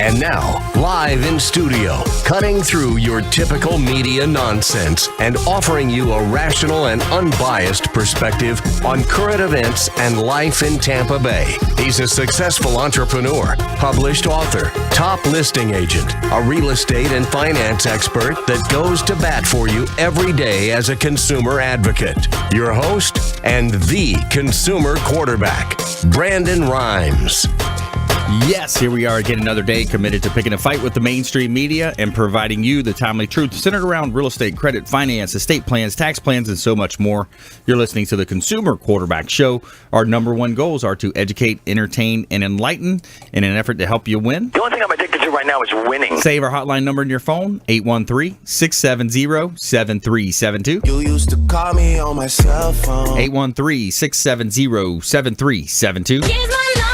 And now, live in studio, cutting through your typical media nonsense and offering you a rational and unbiased perspective on current events and life in Tampa Bay. He's a successful entrepreneur, published author, top listing agent, a real estate and finance expert that goes to bat for you every day as a consumer advocate. Your host and the consumer quarterback, Brandon Rhymes. Yes, here we are again, another day committed to picking a fight with the mainstream media and providing you the timely truth centered around real estate, credit, finance, estate plans, tax plans, and so much more. You're listening to the Consumer Quarterback Show. Our number one goals are to educate, entertain, and enlighten in an effort to help you win. The only thing I'm addicted to right now is winning. Save our hotline number in your phone, 813-670-7372. You used to call me on my cell phone. 813-670-7372. Here's my number.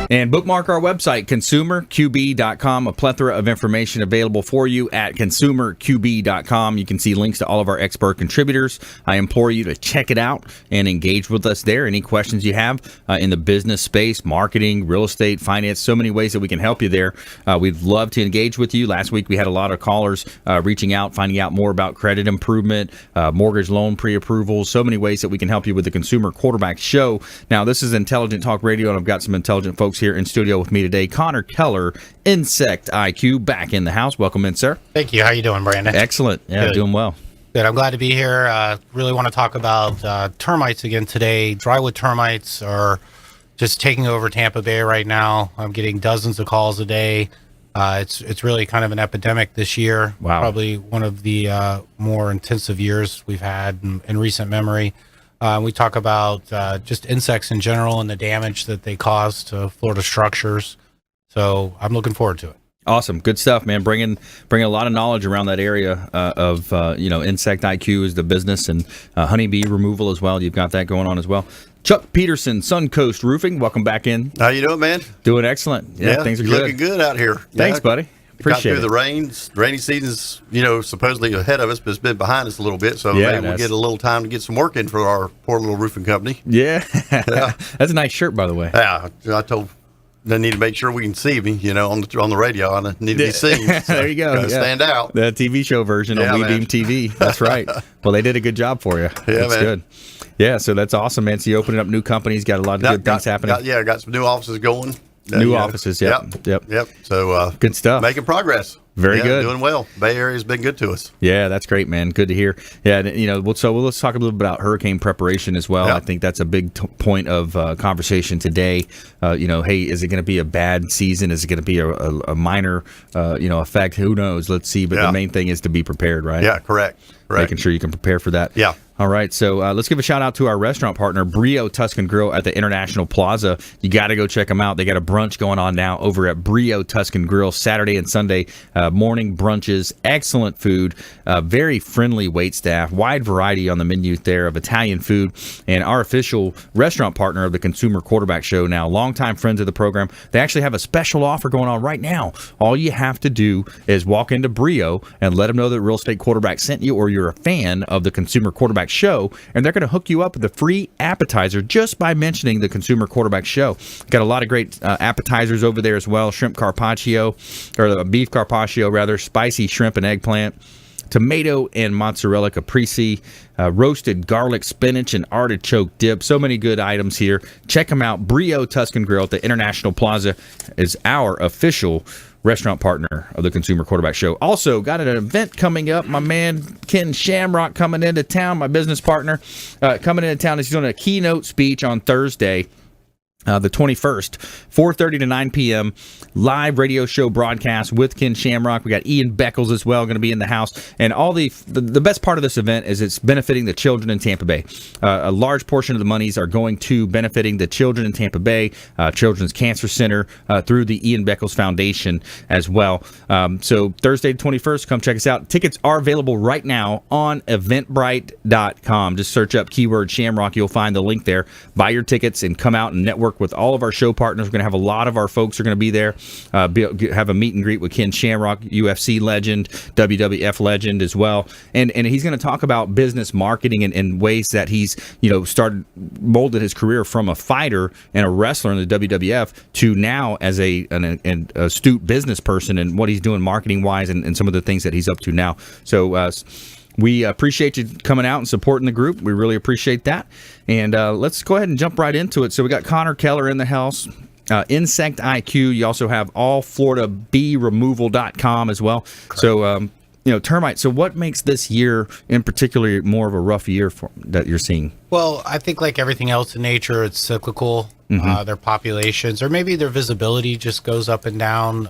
And bookmark our website, consumerqb.com. A plethora of information available for you at consumerqb.com. You can see links to all of our expert contributors. I implore you to check it out and engage with us there. Any questions you have in the business space, marketing, real estate, finance, so many ways that we can help you there. We'd love to engage with you. Last week we had a lot of callers reaching out, finding out more about credit improvement, mortgage loan pre-approvals, so many ways that we can help you with the Consumer Quarterback Show. Now, this is Intelligent Talk Radio, and I've got some intelligent folks here in studio with me today. Connor Keller, Insect IQ, back in the house. Welcome in, sir. Thank you. How you doing, Brandon? Excellent. Yeah, Good. Doing well. Good. I'm glad to be here. Really want to talk about termites again today. Drywood termites are just taking over Tampa Bay right now. I'm getting dozens of calls a day. It's really kind of an epidemic this year. Wow. Probably one of the more intensive years we've had in recent memory. We talk about just insects in general and the damage that they cause to Florida structures. So I'm looking forward to it. Awesome. Good stuff, man. Bringing a lot of knowledge around that area of Insect IQ is the business, and honeybee removal as well. You've got that going on as well. Chuck Peterson, Suncoast Roofing. Welcome back in. How you doing, man? Doing excellent. Yeah, things are good. Looking good out here. Thanks, buddy. Appreciate got through the rains. Rainy season's, supposedly ahead of us, but it's been behind us a little bit. So maybe we'll get a little time to get some work in for our poor little roofing company. Yeah. That's a nice shirt, by the way. Yeah, I told they need to make sure we can see me, on the radio. I need to be seen. So there you go. Stand out. The TV show version on WeBeam TV. That's right. Well, they did a good job for you. Yeah, that's good. Yeah, so that's awesome, man. So you opening up new companies, got a lot of good things happening. Got some new offices going. New offices, yep. So good stuff. Making progress. Very good. Doing well. Bay Area's been good to us. Yeah, that's great, man. Good to hear. Yeah, so let's talk a little bit about hurricane preparation as well. Yeah. I think that's a big point of conversation today. Hey, is it going to be a bad season? Is it going to be a minor, effect? Who knows? Let's see. But the main thing is to be prepared, right? Yeah, correct. Making sure you can prepare for that. Yeah. All right, so let's give a shout out to our restaurant partner, Brio Tuscan Grill at the International Plaza. You got to go check them out. They got a brunch going on now over at Brio Tuscan Grill, Saturday and Sunday morning brunches. Excellent food, very friendly wait staff, wide variety on the menu there of Italian food, and our official restaurant partner of the Consumer Quarterback Show now, longtime friends of the program. They actually have a special offer going on right now. All you have to do is walk into Brio and let them know that Real Estate Quarterback sent you, or you're a fan of the Consumer Quarterback Show, and they're going to hook you up with a free appetizer just by mentioning the Consumer Quarterback Show. Got a lot of great appetizers over there as well. Shrimp carpaccio, or beef carpaccio rather, spicy shrimp and eggplant, tomato and mozzarella caprese, roasted garlic, spinach, and artichoke dip. So many good items here. Check them out. Brio Tuscan Grill at the International Plaza is our official restaurant partner of the Consumer Quarterback Show. Also, got an event coming up. My man Ken Shamrock coming into town, my business partner, coming into town. He's doing a keynote speech on Thursday, the 21st, 4:30 to 9 p.m., live radio show broadcast with Ken Shamrock. We got Ian Beckles as well going to be in the house. And all the best part of this event is it's benefiting the children in Tampa Bay. A large portion of the monies are going to benefiting the children in Tampa Bay, Children's Cancer Center, through the Ian Beckles Foundation as well. So Thursday, 21st, come check us out. Tickets are available right now on eventbrite.com. Just search up keyword Shamrock. You'll find the link there. Buy your tickets and come out and network work with all of our show partners. We're going to have a lot of our folks are going to be there, have a meet and greet with Ken Shamrock, UFC legend, WWF legend as well. And he's going to talk about business marketing and ways that he's, molded his career from a fighter and a wrestler in the WWF to now as an astute business person and what he's doing marketing wise and some of the things that he's up to now. So we appreciate you coming out and supporting the group. We really appreciate that. And let's go ahead and jump right into it. So we got Connor Keller in the house. Insect IQ. You also have allfloridabeeremoval.com as well. Correct. So, termites. So what makes this year in particular more of a rough year that you're seeing? Well, I think like everything else in nature, it's cyclical. Their populations or maybe their visibility just goes up and down.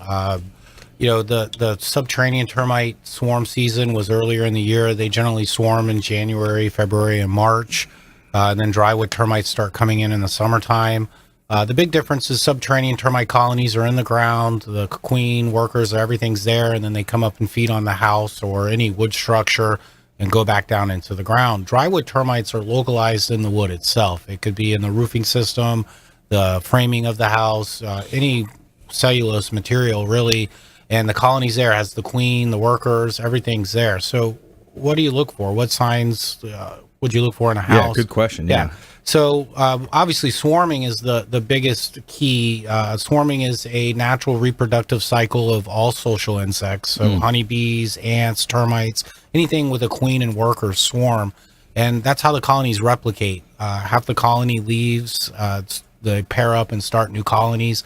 The subterranean termite swarm season was earlier in the year. They generally swarm in January, February, and March. And then drywood termites start coming in the summertime. The big difference is subterranean termite colonies are in the ground. The queen workers, everything's there, and then they come up and feed on the house or any wood structure and go back down into the ground. Drywood termites are localized in the wood itself. It could be in the roofing system, the framing of the house, any cellulose material really. And the colony's there, has the queen, the workers, everything's there. So what do you look for? What signs would you look for in a house? Yeah, good question. Yeah. So obviously swarming is the biggest key. Swarming is a natural reproductive cycle of all social insects. So honeybees, ants, termites, anything with a queen and workers swarm. And that's how the colonies replicate. Half the colony leaves, they pair up and start new colonies.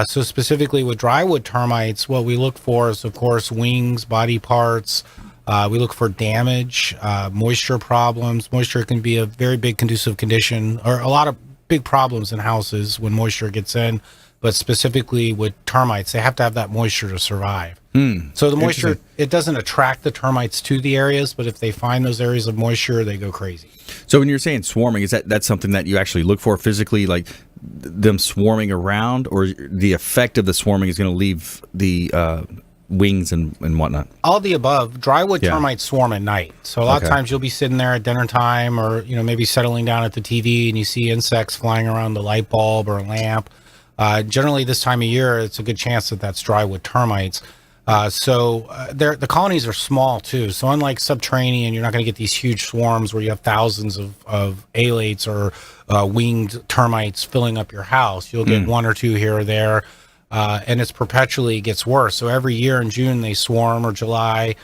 So specifically with drywood termites, what we look for is, of course, wings, body parts. We look for damage, moisture problems. Moisture can be a very big conducive condition, or a lot of big problems in houses when moisture gets in. But specifically with termites, they have to have that moisture to survive. So the moisture, it doesn't attract the termites to the areas, but if they find those areas of moisture, they go crazy. So when you're saying swarming, is that's something that you actually look for physically, like them swarming around, or the effect of the swarming is going to leave the wings and whatnot? All the above. Drywood termites swarm at night. So a lot of times you'll be sitting there at dinner time or, maybe settling down at the TV and you see insects flying around the light bulb or a lamp. Generally this time of year, it's a good chance that that's drywood termites. The colonies are small too. So unlike subterranean, you're not going to get these huge swarms where you have thousands of alates or winged termites filling up your house. You'll get one or two here or there, and it's perpetually gets worse. So every year in June they swarm, or July.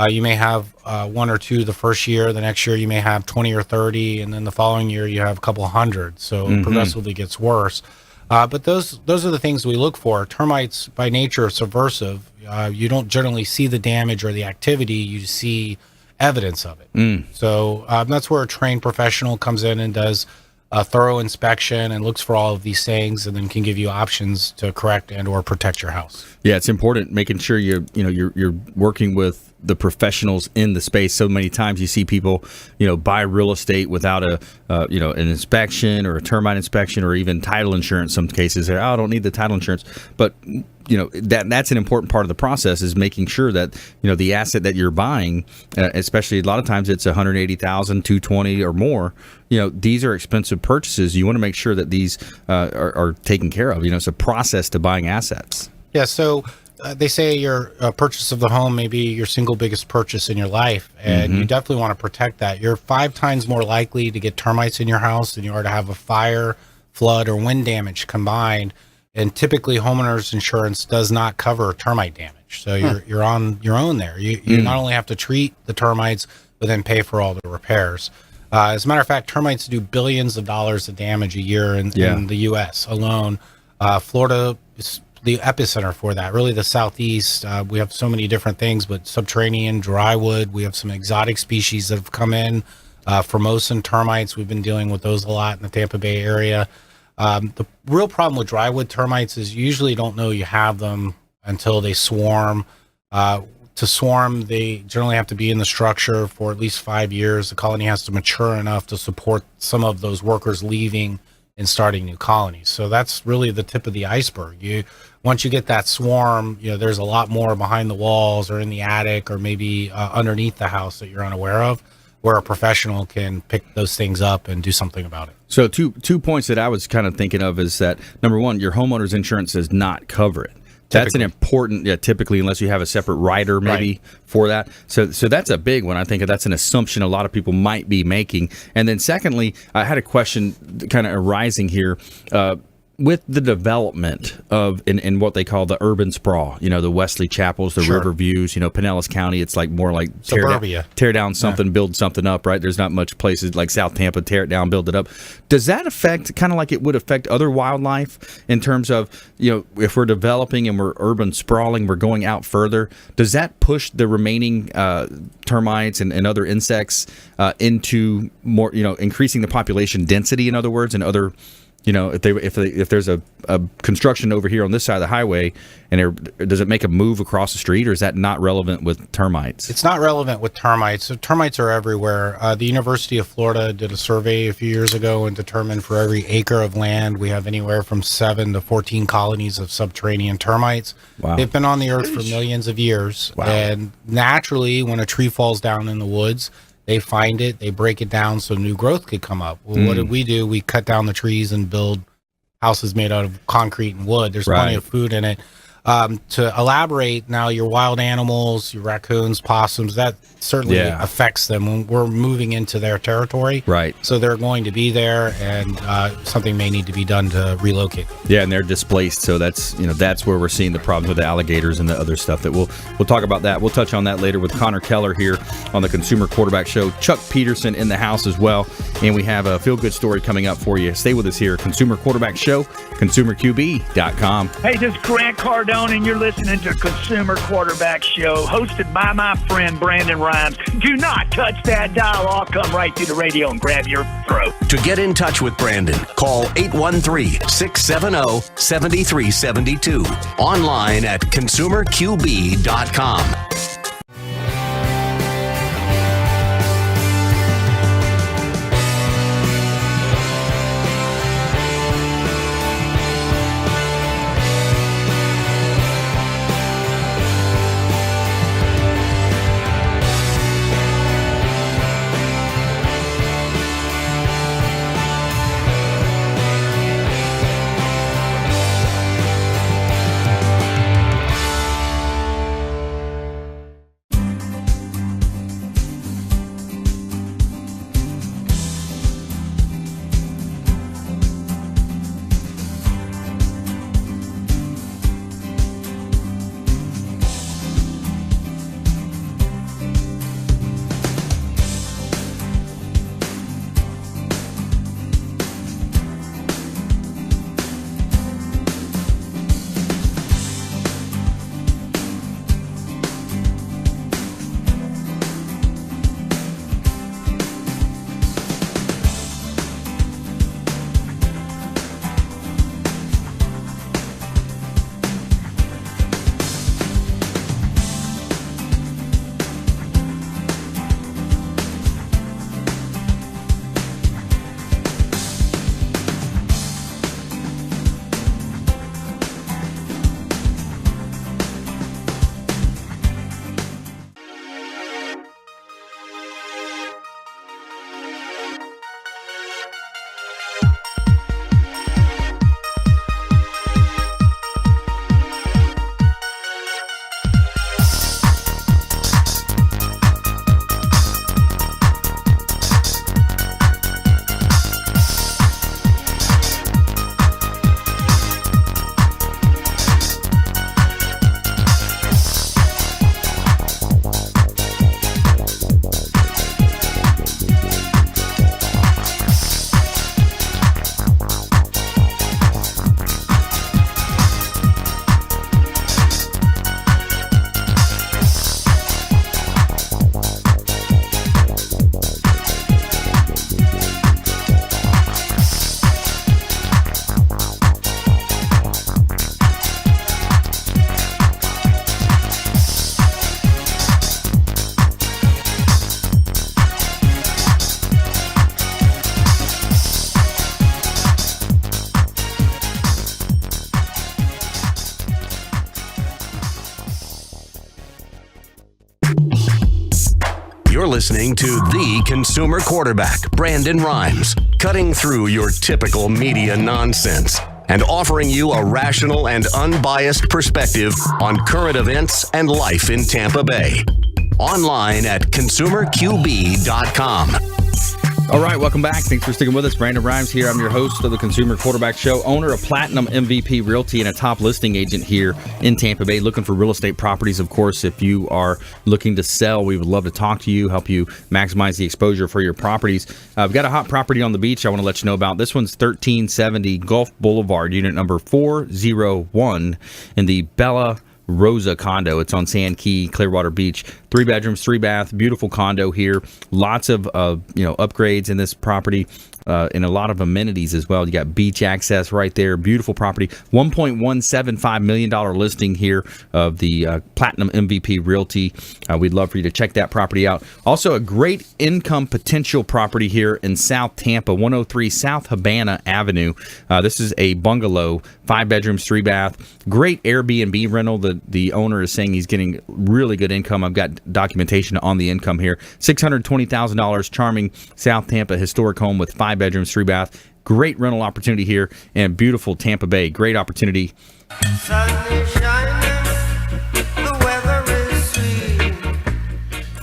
You may have one or two the first year. The next year you may have 20 or 30, and then the following year you have a couple of hundred. So it progressively gets worse. But those are the things we look for. Termites, by nature, are subversive. You don't generally see the damage or the activity. You see evidence of it. So that's where a trained professional comes in and does a thorough inspection and looks for all of these things, and then can give you options to correct and or protect your house. Yeah, it's important making sure you're working with the professionals in the space. So many times you see people, buy real estate without an inspection or a termite inspection or even title insurance. Some cases, I don't need the title insurance, but that's an important part of the process, is making sure that the asset that you're buying, especially a lot of times it's $180,000, $220,000 or more. These are expensive purchases. You want to make sure that these are taken care of. It's a process to buying assets. Yeah. So they say your purchase of the home may be your single biggest purchase in your life, and you definitely want to protect that. You're 5 times more likely to get termites in your house than you are to have a fire, flood, or wind damage combined. And typically, homeowners insurance does not cover termite damage. So you're on your own there. You not only have to treat the termites, but then pay for all the repairs. As a matter of fact, termites do billions of dollars of damage a year in the U.S. alone. Florida is the epicenter for that. Really, the Southeast. We have so many different things, but subterranean, drywood. We have some exotic species that have come in. Formosan termites. We've been dealing with those a lot in the Tampa Bay area. The real problem with drywood termites is you usually don't know you have them until they swarm. To swarm, they generally have to be in the structure for at least 5 years. The colony has to mature enough to support some of those workers leaving and starting new colonies. So that's really the tip of the iceberg. Once you get that swarm, there's a lot more behind the walls or in the attic or maybe underneath the house that you're unaware of. where a professional can pick those things up and do something about it. So two points that I was kind of thinking of is that, number one, your homeowner's insurance does not cover it. That's an important, typically, unless you have a separate rider maybe for that. So that's a big one. I think that's an assumption a lot of people might be making. And then secondly, I had a question kind of arising here. With the development of in what they call the urban sprawl, the Wesley Chapels, the River Views, Pinellas County, it's like more like tear down something, build something up, right? There's not much places like South Tampa, tear it down, build it up. Does that affect, kind of like it would affect other wildlife in terms of, if we're developing and we're urban sprawling, we're going out further, does that push the remaining termites and other insects into more, increasing the population density, in other words, and other, if there's a construction over here on this side of the highway, and does it make a move across the street, or is that not relevant with termites? It's not relevant with termites. So termites are everywhere. The University of Florida did a survey a few years ago and determined for every acre of land, we have anywhere from 7 to 14 colonies of subterranean termites. Wow. They've been on the earth for millions of years. Wow. And naturally, when a tree falls down in the woods, they find it, they break it down so new growth could come up. Well, what did we do? We cut down the trees and build houses made out of concrete and wood. There's plenty of food in it. To elaborate, now your wild animals, your raccoons, possums, that certainly affects them when we're moving into their territory. Right. So they're going to be there, and something may need to be done to relocate them. Yeah, and they're displaced. So that's where we're seeing the problems with the alligators and the other stuff. That we'll talk about that. We'll touch on that later with Connor Keller here on the Consumer Quarterback Show. Chuck Peterson in the house as well, and we have a feel-good story coming up for you. Stay with us here, Consumer Quarterback Show, ConsumerQB.com. Hey, this is Grant Cardone, and you're listening to Consumer Quarterback Show, hosted by my friend Brandon Rhymes. Do not touch that dial. I'll come right through the radio and grab your throat. To get in touch with Brandon, call 813-670-7372. Online at ConsumerQB.com. listening to the consumer quarterback, Brandon Rhymes, cutting through your typical media nonsense and offering you a rational and unbiased perspective on current events and life in Tampa Bay. Online at consumerqb.com. All right, welcome back. Thanks for sticking with us. Brandon Rhymes here. I'm your host of the Consumer Quarterback Show, owner of Platinum MVP Realty and a top listing agent here in Tampa Bay, looking for real estate properties. Of course, if you are looking to sell, we would love to talk to you, help you maximize the exposure for your properties. We've got a hot property on the beach I want to let you know about. This one's 1370 Gulf Boulevard, unit number 401 in the Bella Rosa condo. It's on Sand Key, Clearwater Beach. 3 bedrooms, 3 bath, beautiful condo here. Lots of upgrades in this property. And a lot of amenities as well. You got beach access right there. Beautiful property. $1.175 million listing here of the Platinum MVP Realty. We'd love for you to check that property out. Also, a great income potential property here in South Tampa, 103 South Havana Avenue. This is a bungalow, 5 bedrooms, 3 bath. Great Airbnb rental. The owner is saying he's getting really good income. I've got documentation on the income here. $620,000, charming South Tampa historic home with 5 bedrooms, 3 bath. Great rental opportunity here and beautiful Tampa Bay. Great opportunity. Sun is shining, the weather is sweet.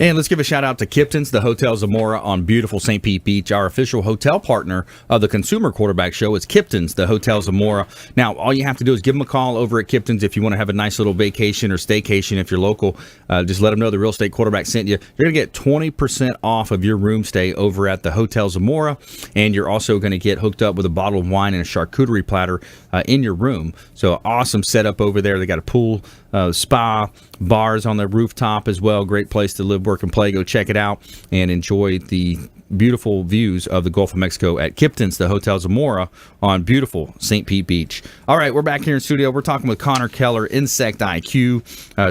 And let's give a shout out to Kipton's, the Hotel Zamora on beautiful St. Pete Beach. Our official hotel partner of the Consumer Quarterback Show is Kipton's, the Hotel Zamora. Now, all you have to do is give them a call over at Kipton's if you want to have a nice little vacation or staycation. If you're local, just let them know the real estate quarterback sent you. You're going to get 20% off of your room stay over at the Hotel Zamora, and you're also going to get hooked up with a bottle of wine and a charcuterie platter in your room. So awesome setup over there. They got a pool, spa, bars on the rooftop as well. Great place to live, work, and play. Go check it out and enjoy the beautiful views of the Gulf of Mexico at Kipton's, the Hotel Zamora on beautiful St. Pete Beach. All right, we're back here in studio. We're talking with Connor Keller, Insect IQ,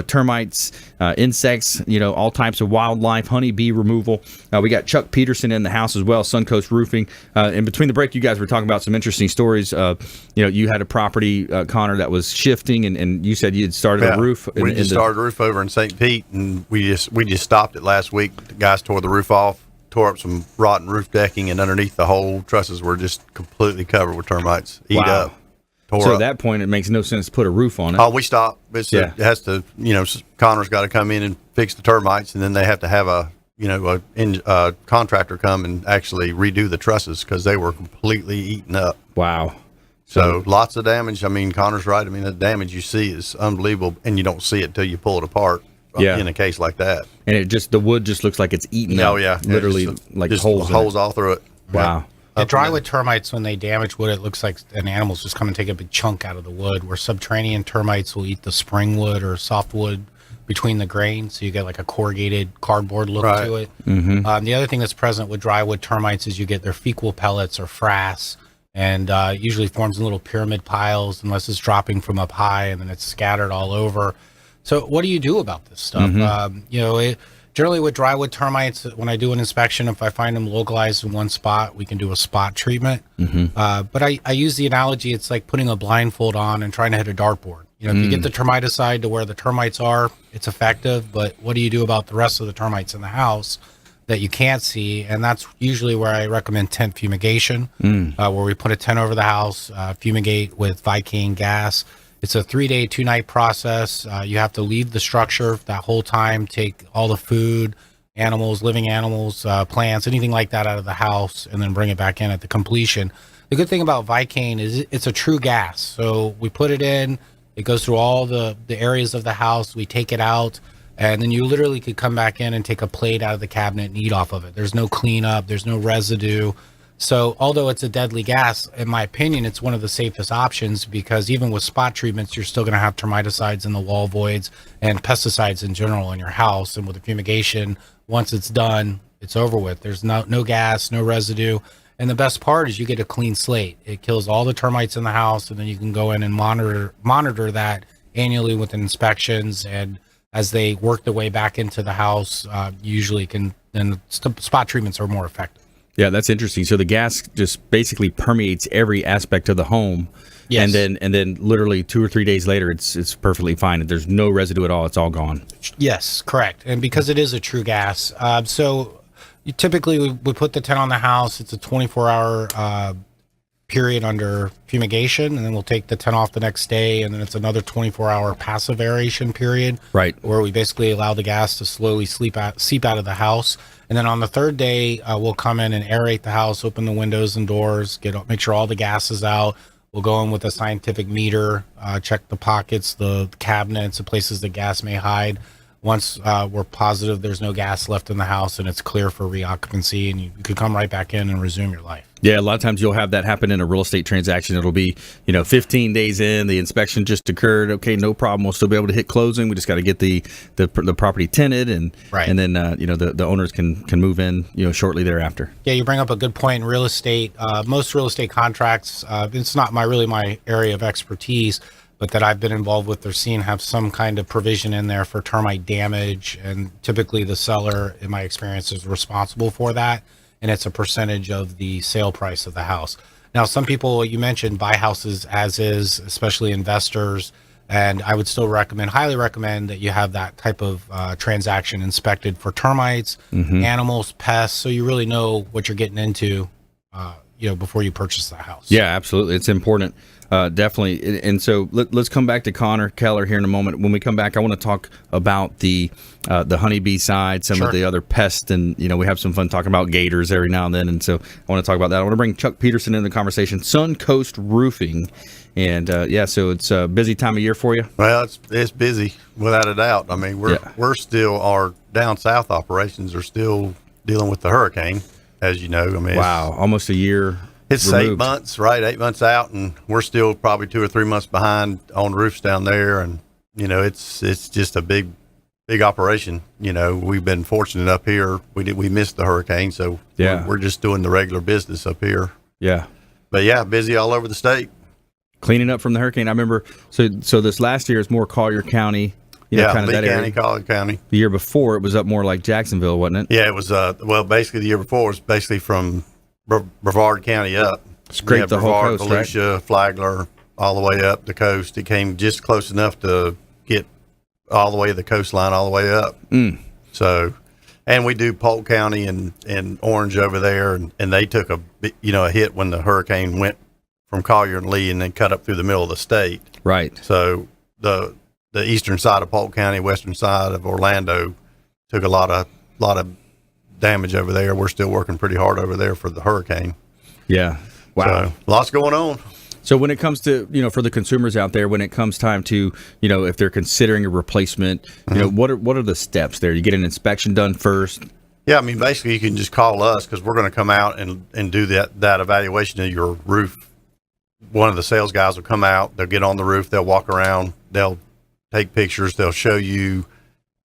termites, insects, all types of wildlife, honeybee removal. We got Chuck Peterson in the house as well, Suncoast Roofing. In between the break, you guys were talking about some interesting stories. You had a property, Connor, that was shifting, and you said you had started a roof. We just started a roof over in St. Pete, and we just stopped it last week. The guys tore the roof off, tore up some rotten roof decking, and underneath the whole trusses were just completely covered with termites. Eat up. So at that point, it makes no sense to put a roof on it. Oh, we stopped. It has to, Connor's got to come in and fix the termites, and then they have to have a contractor come and actually redo the trusses because they were completely eaten up. Wow. So lots of damage. I mean, Connor's right. I mean, the damage you see is unbelievable, and you don't see it until you pull it apart. In a case like that, and the wood just looks like it's eaten up. Literally like holes all through it. Wow. The drywood termites, when they damage wood, it looks like an animal's just come and take a big chunk out of the wood. Where subterranean termites will eat the spring wood or softwood between the grain, so you get like a corrugated cardboard look to it. Mm-hmm. The other thing that's present with drywood termites is you get their fecal pellets or frass, and usually forms in little pyramid piles unless it's dropping from up high, and then it's scattered all over. So what do you do about this stuff? Mm-hmm. Generally with drywood termites, when I do an inspection, if I find them localized in one spot, we can do a spot treatment. Mm-hmm. But I use the analogy, it's like putting a blindfold on and trying to hit a dartboard. If you get the termiticide to where the termites are, it's effective. But what do you do about the rest of the termites in the house that you can't see? And that's usually where I recommend tent fumigation, where we put a tent over the house, fumigate with Vicane gas. It's a 3-day, 2-night process. You have to leave the structure that whole time, take all the food, animals, living animals, plants, anything like that out of the house, and then bring it back in at the completion. The good thing about Vicane is it's a true gas. So we put it in, it goes through all the areas of the house, we take it out, and then you literally could come back in and take a plate out of the cabinet and eat off of it. There's no cleanup, there's no residue. So although it's a deadly gas, in my opinion, it's one of the safest options because even with spot treatments, you're still going to have termiticides in the wall voids and pesticides in general in your house. And with the fumigation, once it's done, it's over with. There's no gas, no residue. And the best part is you get a clean slate. It kills all the termites in the house, and then you can go in and monitor that annually with inspections. And as they work their way back into the house, then spot treatments are more effective. Yeah, that's interesting. So the gas just basically permeates every aspect of the home. Yes. And then literally 2 or 3 days later, it's perfectly fine. There's no residue at all. It's all gone. Yes, correct. And because it is a true gas, so Typically, we put the tent on the house. It's a 24-hour period under fumigation, and then we'll take the tent off the next day, and then it's another 24-hour passive aeration period, Right. where we basically allow the gas to slowly seep out of the house. And then on the third day, we'll come in and aerate the house, open the windows and doors, make sure all the gas is out. We'll go in with a scientific meter, check the pockets, the cabinets, the places that gas may hide. Once we're positive there's no gas left in the house and it's clear for reoccupancy, and you could come right back in and resume your life. Yeah, a lot of times you'll have that happen in a real estate transaction. It'll be, 15 days in, the inspection just occurred. Okay, no problem. We'll still be able to hit closing. We just got to get the property tenanted, and Right. and then the owners can move in shortly thereafter. Yeah, you bring up a good point in real estate. Most real estate contracts, it's not my area of expertise, but that I've been involved with or seen have some kind of provision in there for termite damage, and typically the seller, in my experience, is responsible for that, and it's a percentage of the sale price of the house. Now, some people, you mentioned, buy houses as is, especially investors, and I would still highly recommend that you have that type of transaction inspected for termites, animals, pests, so you really know what you're getting into, before you purchase the house. Yeah, absolutely. It's important. Definitely. And so let's come back to Connor Keller here in a moment. When we come back, I want to talk about the honeybee side, some of the other pests, and we have some fun talking about gators every now and then. And so I want to talk about that. I want to bring Chuck Peterson into the conversation. Suncoast Roofing, and so it's a busy time of year for you. Well, it's busy without a doubt. I mean, we're still, our down south operations are still dealing with the hurricane, as you know. I mean, wow, almost a year. It's removed. 8 months, right? 8 months out, and we're still probably 2 or 3 months behind on roofs down there. And it's just a big operation. We've been fortunate up here. We missed the hurricane, so we're just doing the regular business up here. Yeah, but yeah, busy all over the state. Cleaning up from the hurricane. I remember. So this last year is more Collier County. Kind of Lee that County, area. Collier County. The year before it was up more like Jacksonville, wasn't it? Yeah, it was. Basically the year before was basically from Brevard County up. Scraped the whole Brevard, coast, Volusia, right? Flagler, all the way up the coast. It came just close enough to get all the way to the coastline, all the way up. So, and we do Polk County and Orange over there, and they took a hit when the hurricane went from Collier and Lee and then cut up through the middle of the state. Right. So the eastern side of Polk County, western side of Orlando took a lot of damage over there. We're still working pretty hard over there for the hurricane. Yeah. Wow. So, lots going on. So when it comes to, for the consumers out there, when it comes time to, if they're considering a replacement, what are the steps there? You get an inspection done first. Yeah. I mean, basically you can just call us because we're going to come out and do that evaluation of your roof. One of the sales guys will come out, they'll get on the roof, they'll walk around, they'll take pictures, they'll show you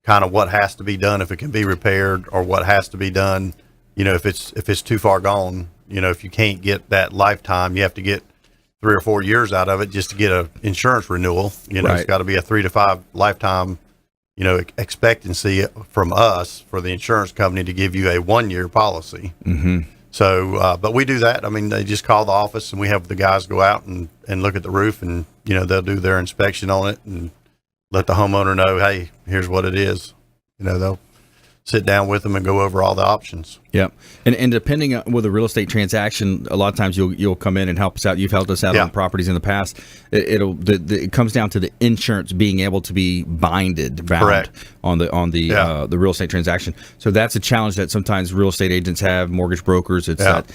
kind of what has to be done, if it can be repaired, or what has to be done, if it's too far gone. If you can't get that lifetime, you have to get 3 or 4 years out of it just to get a insurance renewal. Right. It's got to be a 3 to 5 lifetime, expectancy from us for the insurance company to give you a 1-year policy. So, but we do that. I mean, they just call the office and we have the guys go out and look at the roof, and, they'll do their inspection on it and let the homeowner know, hey, here's what it is. They'll sit down with them and go over all the options. Yeah. And depending on with a real estate transaction, a lot of times you'll come in and help us out. You've helped us out on properties in the past. It comes down to the insurance being able to be bound Correct. on the real estate transaction. So that's a challenge that sometimes real estate agents have, mortgage brokers. It's that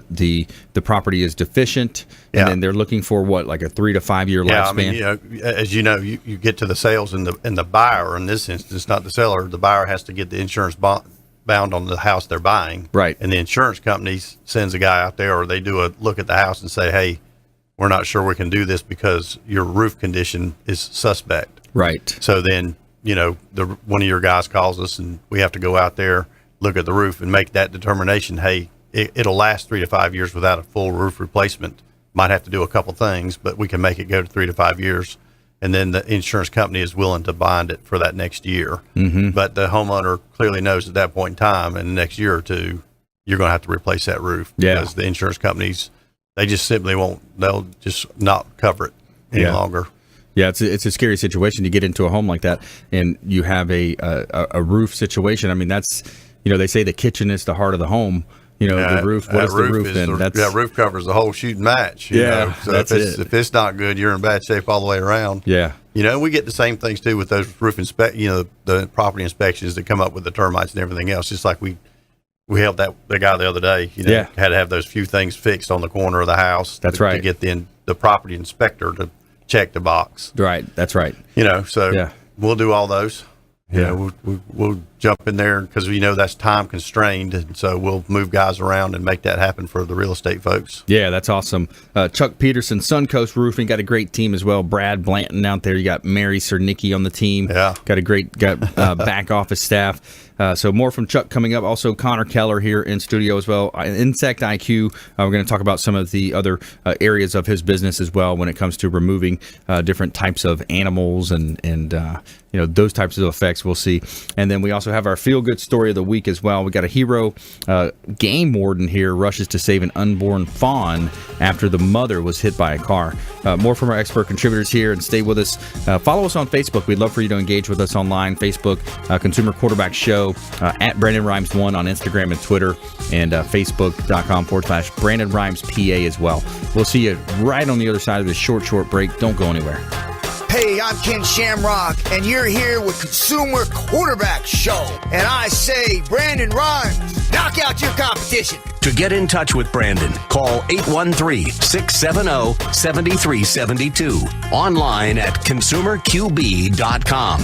the property is deficient, and then they're looking for like a 3 to 5 year lifespan. I mean, as you know, you get to the sales and the buyer, in this instance, not the seller. The buyer has to get the insurance bound on the house they're buying. Right. And the insurance company sends a guy out there, or they do a look at the house and say, hey, we're not sure we can do this because your roof condition is suspect. Right. So then, one of your guys calls us and we have to go out there, look at the roof and make that determination. Hey, it'll last 3 to 5 years without a full roof replacement. Might have to do a couple things, but we can make it go to 3 to 5 years. And then the insurance company is willing to bind it for that next year. But the homeowner clearly knows at that point in time, in the next year or two, you're going to have to replace that roof. Because the insurance companies, they just simply won't, they'll just not cover it any longer. Yeah, it's a scary situation to get into a home like that, and you have a roof situation. I mean, that's they say the kitchen is the heart of the home. The roof. What is the roof then? Roof covers the whole shooting match. You know? So that's if it's not good, you're in bad shape all the way around. Yeah. We get the same things too with those roof the property inspections that come up with the termites and everything else. Just like we helped the guy the other day. Had to have those few things fixed on the corner of the house. That's right. To get the property inspector to check the box. Right. That's right. We'll do all those. We'll jump in there because that's time constrained, and so we'll move guys around and make that happen for the real estate folks. Yeah, that's awesome. Chuck Peterson, Suncoast Roofing, got a great team as well. Brad Blanton out there. You got Mary Cernicki on the team. Yeah, got back office staff. So more from Chuck coming up. Also, Connor Keller here in studio as well. Insect IQ. We're going to talk about some of the other areas of his business as well when it comes to removing different types of animals and those types of effects. We'll see. And then we also have our feel-good story of the week as well. We got a hero game warden here rushes to save an unborn fawn after the mother was hit by a car. More from our expert contributors here, and stay with us. Follow us on Facebook. We'd love for you to engage with us online. Facebook, Consumer Quarterback Show, at Brandon Rhymes 1 on Instagram and Twitter, and Facebook.com/Brandon Rhymes PA as well. We'll see you right on the other side of this short break. Don't go anywhere. Hey, I'm Ken Shamrock, and you're here with Consumer Quarterback Show. And I say, Brandon Rhymes, knock out your competition. To get in touch with Brandon, call 813-670-7372. Online at consumerqb.com.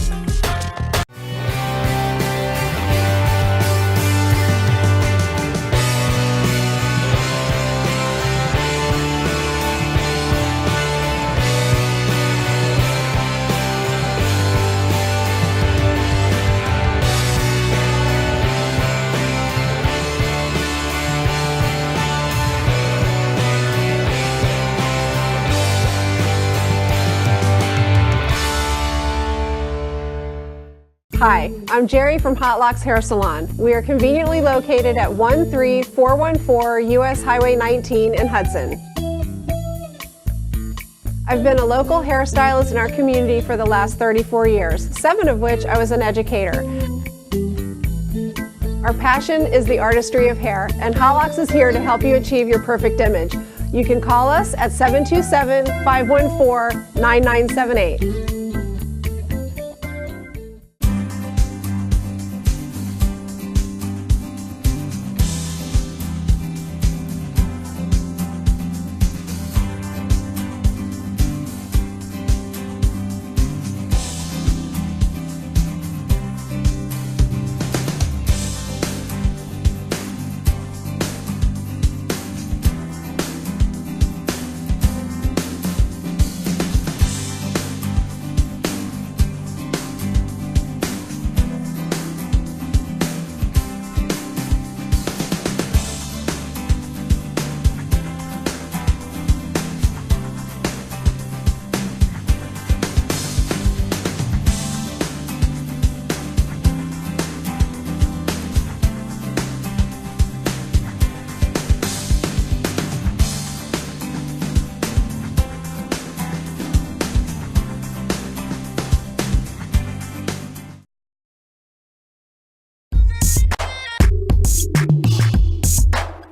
Hi, I'm Jerry from Hot Locks Hair Salon. We are conveniently located at 13414 US Highway 19 in Hudson. I've been a local hairstylist in our community for the last 34 years, 7 of which I was an educator. Our passion is the artistry of hair, and Hot Locks is here to help you achieve your perfect image. You can call us at 727-514-9978.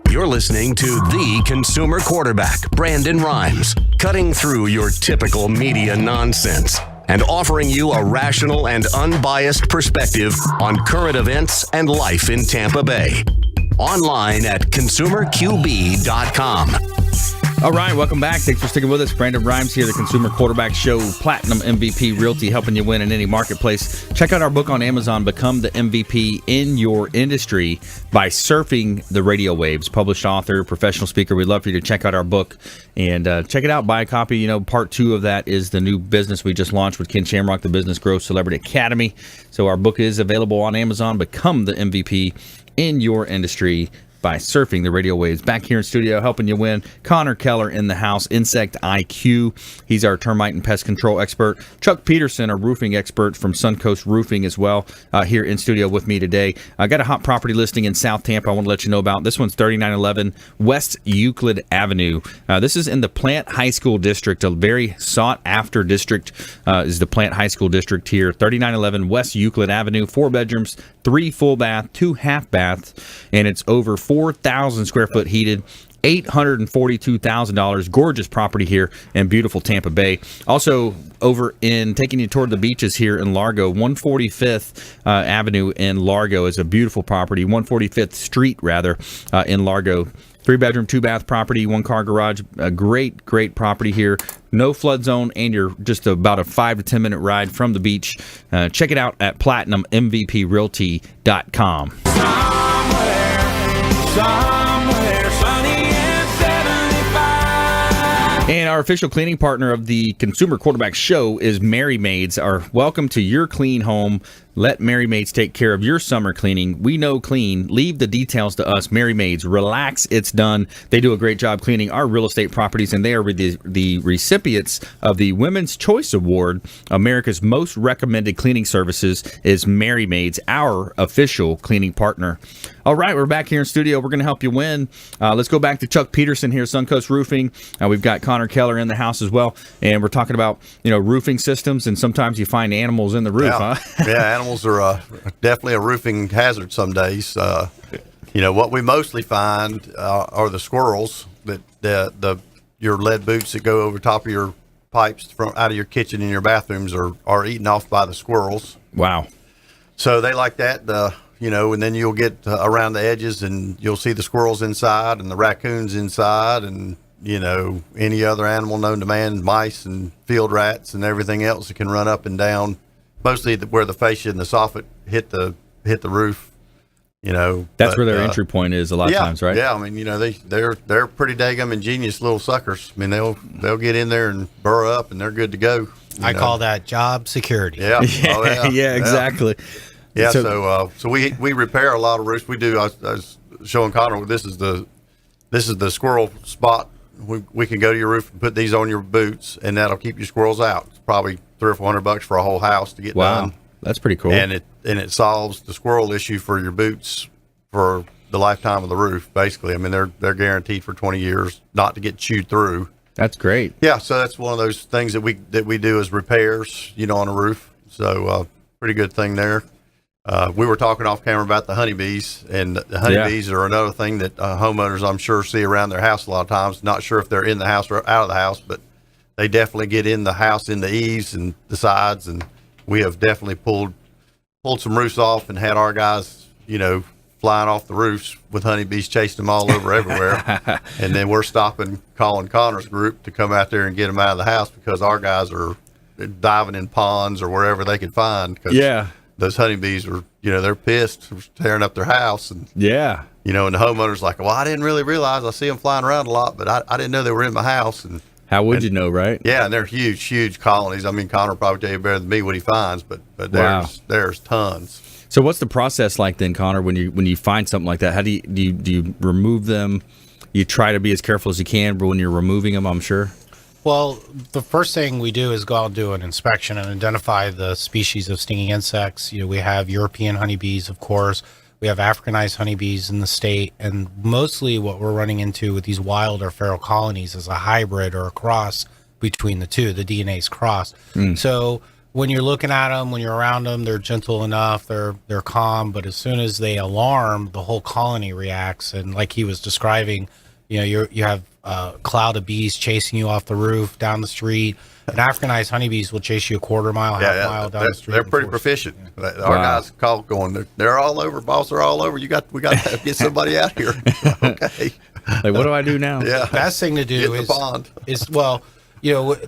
You're listening to the Consumer Quarterback, Brandon Rhymes, cutting through your typical media nonsense and offering you a rational and unbiased perspective on current events and life in Tampa Bay. Online at consumerqb.com. All right, welcome back. Thanks for sticking with us. Brandon Rhymes here, the Consumer Quarterback Show, Platinum MVP Realty, helping you win in any marketplace. Check out our book on Amazon, Become the MVP in Your Industry by Surfing the Radio Waves. Published author, professional speaker. We'd love for you to check out our book and check it out. Buy a copy. Part 2 of that is the new business we just launched with Ken Shamrock, the Business Growth Celebrity Academy. So our book is available on Amazon, Become the MVP in Your Industry by surfing the radio waves. Back here in studio helping you win, Connor Keller in the house, Insect IQ. He's our termite and pest control expert. Chuck Peterson, a roofing expert from Suncoast Roofing as well, here in studio with me today. I got a hot property listing in South Tampa I want to let you know about. This one's 3911 West Euclid Avenue. This is in the Plant High School District, a very sought-after district is the Plant High School District here. 3911 West Euclid Avenue, 4 bedrooms, 3 full bath, 2 half baths, and it's over 4,000 square foot heated. $842,000. Gorgeous property here in beautiful Tampa Bay. Also, over in taking you toward the beaches here in Largo, 145th Avenue in Largo is a beautiful property. 145th Street, rather, in Largo. 3-bedroom, 2-bath property, 1-car garage. A great property here. No flood zone, and you're just about a 5 to 10 minute ride from the beach. Check it out at PlatinumMVPRealty.com. Somewhere sunny and 75. And our official cleaning partner of the Consumer Quarterback Show is Mary Maids. Welcome to your clean home. Let Mary Maids take care of your summer cleaning. We know clean. Leave the details to us. Mary Maids, relax. It's done. They do a great job cleaning our real estate properties, and they are the recipients of the Women's Choice Award. America's most recommended cleaning services is Mary Maids, our official cleaning partner. All right, we're back here in studio. We're going to help you win. Let's go back to Chuck Peterson here, Suncoast Roofing. We've got Connor Keller in the house as well, and we're talking about roofing systems, and sometimes you find animals in the roof, huh? Yeah, animals are definitely a roofing hazard some days. What we mostly find are the squirrels that your lead boots that go over top of your pipes out of your kitchen and your bathrooms are eaten off by the squirrels. Wow. So they like that, and then you'll get around the edges and you'll see the squirrels inside and the raccoons inside and, any other animal known to man, mice and field rats and everything else that can run up and down, mostly where the fascia and the soffit hit the roof, That's where their entry point is a lot of times, right? Yeah, I mean, they're pretty daggum ingenious little suckers. I mean, they'll get in there and burrow up and they're good to go. I call that job security. Yeah. Oh, yeah. Yeah, exactly. Yeah, so we repair a lot of roofs. We do. I was showing Connor, this is the squirrel spot. We can go to your roof and put these on your boots, and that'll keep your squirrels out. It's probably $300 or $400 for a whole house to get done. That's pretty cool. And it solves the squirrel issue for your boots for the lifetime of the roof. Basically, I mean they're guaranteed for 20 years not to get chewed through. That's great. Yeah, so that's one of those things that we do as repairs, on a roof. So pretty good thing there. We were talking off camera about the honeybees, and the honeybees are another thing that homeowners, I'm sure, see around their house a lot of times. Not sure if they're in the house or out of the house, but they definitely get in the house, in the eaves and the sides. And we have definitely pulled some roofs off and had our guys, flying off the roofs with honeybees chasing them all over everywhere. And then we're calling Connor's group to come out there and get them out of the house because our guys are diving in ponds or wherever they can find. Those honeybees are, they're pissed, tearing up their house. And, and the homeowner's like, well, I didn't really realize. I see them flying around a lot, but I didn't know they were in my house. And how would you know, right? Yeah, and they're huge colonies. I mean, Connor will probably tell you better than me what he finds, but there's tons. So what's the process like then, Connor, when you find something like that? How do you remove them? You try to be as careful as you can, but when you're removing them, I'm sure. Well, the first thing we do is go out and do an inspection and identify the species of stinging insects. We have European honeybees, of course. We have Africanized honeybees in the state. And mostly what we're running into with these wild or feral colonies is a hybrid or a cross between the two. The DNA's crossed. So when you're looking at them, when you're around them, they're gentle enough, they're calm. But as soon as they alarm, the whole colony reacts. And like he was describing, you have a cloud of bees chasing you off the roof, down the street. And Africanized honeybees will chase you a quarter mile, half mile down the street. They're pretty proficient. Our guys call going, they're all over, boss. They're all over. We got to get somebody out here. Okay. Like, what do I do now? The best thing to do is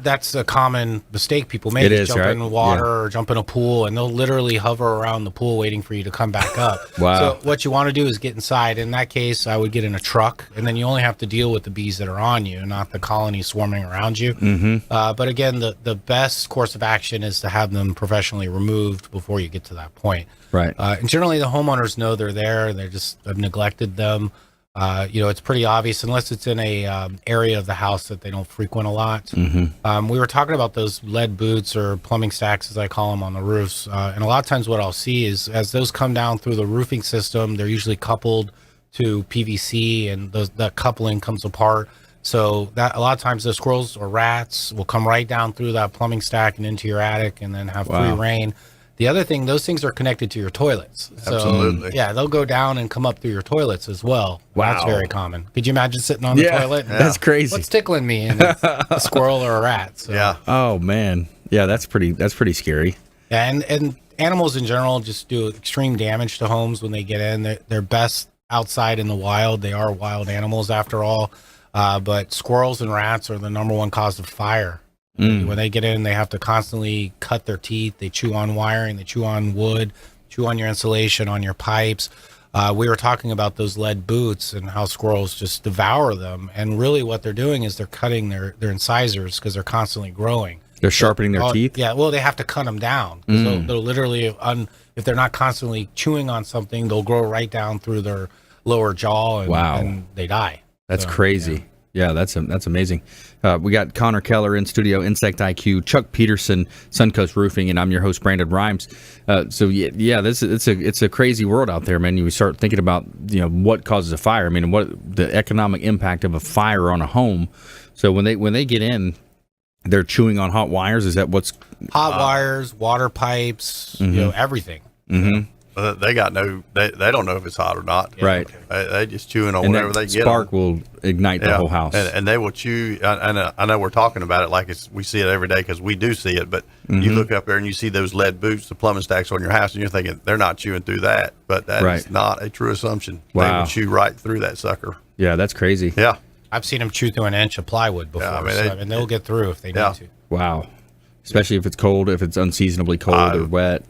that's a common mistake people make. Jump in the water or jump in a pool, and they'll literally hover around the pool waiting for you to come back up. So what you want to do is get inside. In that case, I would get in a truck, and then you only have to deal with the bees that are on you, not the colony swarming around you. But again, the best course of action is to have them professionally removed before you get to that point. Right. And generally, the homeowners know they're there. They just have neglected them. It's pretty obvious unless it's in a area of the house that they don't frequent a lot. We were talking about those lead boots or plumbing stacks, as I call them, on the roofs. And a lot of times what I'll see is as those come down through the roofing system, they're usually coupled to PVC, and that coupling comes apart. So that a lot of times the squirrels or rats will come right down through that plumbing stack and into your attic and then have free reign. The other thing, those things are connected to your toilets. So, Absolutely. yeah, they'll go down and come up through your toilets as well. Wow. That's very common. Could you imagine sitting on the toilet? That's crazy. What's tickling me? And it's a squirrel or a rat. So. Yeah. Oh man. Yeah, that's pretty scary. Yeah, and animals in general just do extreme damage to homes when they get in. They're best outside in the wild. They are wild animals after all. But squirrels and rats are the number one cause of fire. When they get in, they have to constantly cut their teeth. They chew on wiring, they chew on wood, chew on your insulation, on your pipes. We were talking about those lead boots and how squirrels just devour them. And really what they're doing is they're cutting their incisors because they're constantly growing. They're sharpening their teeth? Yeah, well, they have to cut them down. They'll literally, if they're not constantly chewing on something, they'll grow right down through their lower jaw and they die. That's crazy. Yeah, that's amazing. We got Connor Keller in studio, Insect IQ, Chuck Peterson, Suncoast Roofing, and I'm your host, Brandon Rhymes. It's a crazy world out there, man. You start thinking about what causes a fire. I mean, what the economic impact of a fire on a home. So when they get in, they're chewing on hot wires. Is that what's hot wires, water pipes, everything. They got they don't know if it's hot or not. Right. They just chewing on whatever they get. Spark will ignite the whole house. And they will chew. I know we're talking about it like we see it every day because we do see it. But you look up there and you see those lead boots, the plumbing stacks on your house, and you're thinking they're not chewing through that. But that is not a true assumption. Wow. They will chew right through that sucker. Yeah, that's crazy. Yeah. I've seen them chew through an inch of plywood before. Yeah, they'll get through if they need to. Wow. Especially if it's cold, if it's unseasonably cold or wet.